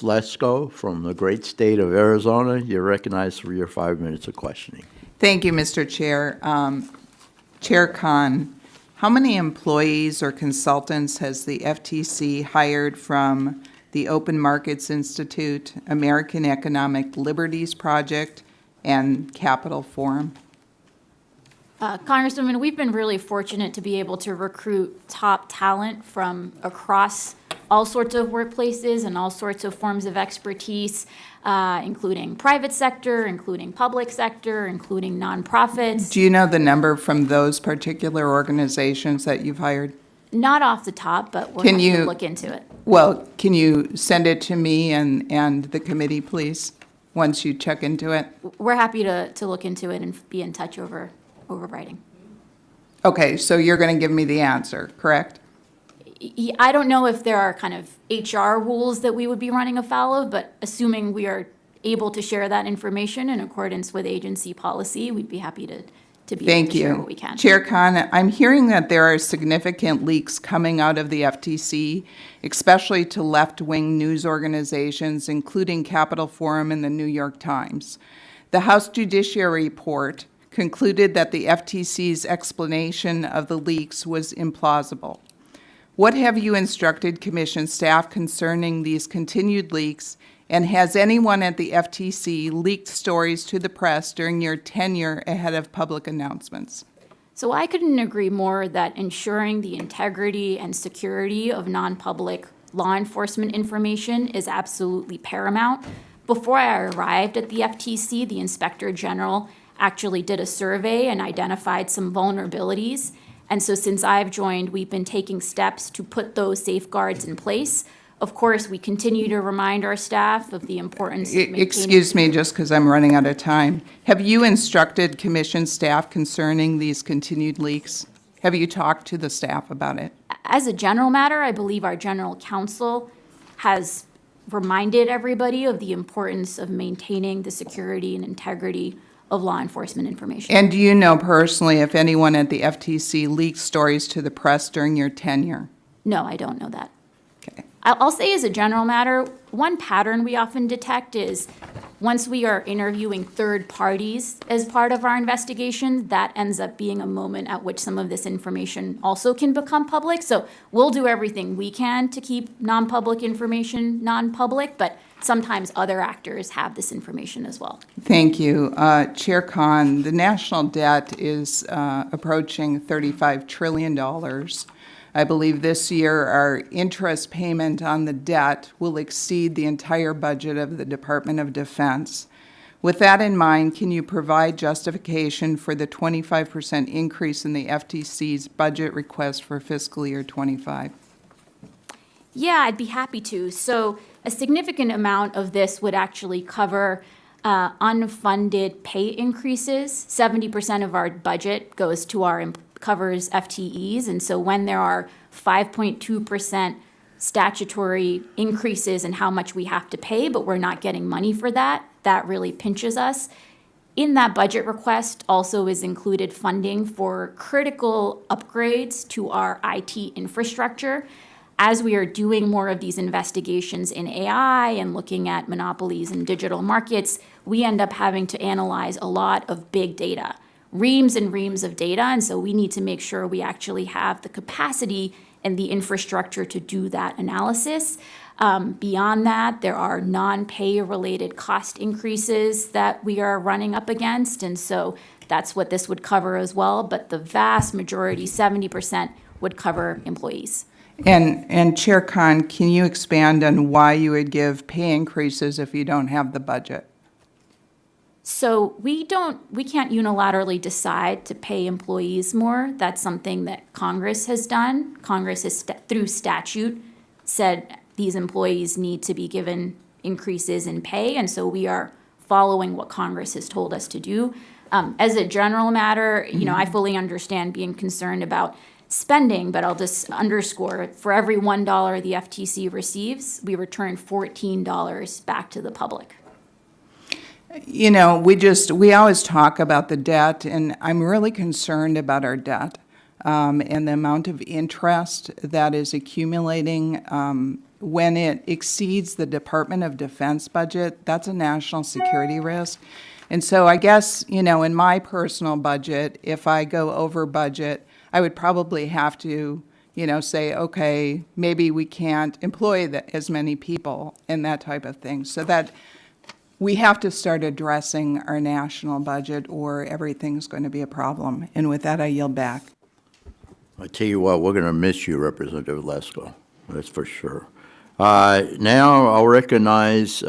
Lesko from the great state of Arizona. You're recognized for your 5 minutes of questioning. Thank you, Mr. Chair. Chair Khan, how many employees or consultants has the FTC hired from the Open Markets Institute, American Economic Liberties Project, and Capital Forum? Congresswoman, we've been really fortunate to be able to recruit top talent from across all sorts of workplaces and all sorts of forms of expertise, including private sector, including public sector, including nonprofits. Do you know the number from those particular organizations that you've hired? Not off the top, but we're going to look into it. Well, can you send it to me and the committee, please, once you check into it? We're happy to look into it and be in touch over writing. Okay, so you're going to give me the answer, correct? I don't know if there are kind of HR rules that we would be running afoul of, but assuming we are able to share that information in accordance with agency policy, we'd be happy to be able to share what we can. Thank you. Chair Khan, I'm hearing that there are significant leaks coming out of the FTC, especially to left-wing news organizations, including Capital Forum and the New York Times. The House Judiciary Report concluded that the FTC's explanation of the leaks was implausible. What have you instructed Commission staff concerning these continued leaks, and has anyone at the FTC leaked stories to the press during your tenure ahead of public announcements? So I couldn't agree more that ensuring the integrity and security of non-public law enforcement information is absolutely paramount. Before I arrived at the FTC, the Inspector General actually did a survey and identified some vulnerabilities. And so since I've joined, we've been taking steps to put those safeguards in place. Of course, we continue to remind our staff of the importance of maintaining... Excuse me, just because I'm running out of time. Have you instructed Commission staff concerning these continued leaks? Have you talked to the staff about it? As a general matter, I believe our general counsel has reminded everybody of the importance of maintaining the security and integrity of law enforcement information. And do you know personally if anyone at the FTC leaked stories to the press during your tenure? No, I don't know that. Okay. I'll say as a general matter, one pattern we often detect is once we are interviewing third parties as part of our investigation, that ends up being a moment at which some of this information also can become public. So we'll do everything we can to keep non-public information non-public, but sometimes other actors have this information as well. Thank you. Chair Khan, the national debt is approaching $35 trillion. I believe this year our interest payment on the debt will exceed the entire budget of the Department of Defense. With that in mind, can you provide justification for the 25% increase in the FTC's budget request for fiscal year 25? Yeah, I'd be happy to. So a significant amount of this would actually cover unfunded pay increases. 70% of our budget goes to covers FTEs, and so when there are 5.2% statutory increases in how much we have to pay, but we're not getting money for that, that really pinches us. In that budget request also is included funding for critical upgrades to our IT infrastructure. As we are doing more of these investigations in AI and looking at monopolies in digital markets, we end up having to analyze a lot of big data, reams and reams of data, and so we need to make sure we actually have the capacity and the infrastructure to do that analysis. Beyond that, there are non-pay related cost increases that we are running up against, and so that's what this would cover as well, but the vast majority, 70%, would cover employees. And Chair Khan, can you expand on why you would give pay increases if you don't have the budget? So we can't unilaterally decide to pay employees more. That's something that Congress has done. Congress has, through statute, said these employees need to be given increases in pay, and so we are following what Congress has told us to do. As a general matter, I fully understand being concerned about spending, but I'll just underscore, for every $1 the FTC receives, we return $14 back to the public. We always talk about the debt, and I'm really concerned about our debt and the amount of interest that is accumulating. when it exceeds the Department of Defense budget, that's a national security risk. And so I guess, in my personal budget, if I go over budget, I would probably have to, say, okay, maybe we can't employ as many people and that type of thing. So that we have to start addressing our national budget or everything's going to be a problem. And with that, I yield back. I tell you what, we're going to miss you, Representative Lesko. That's for sure. Now I'll recognize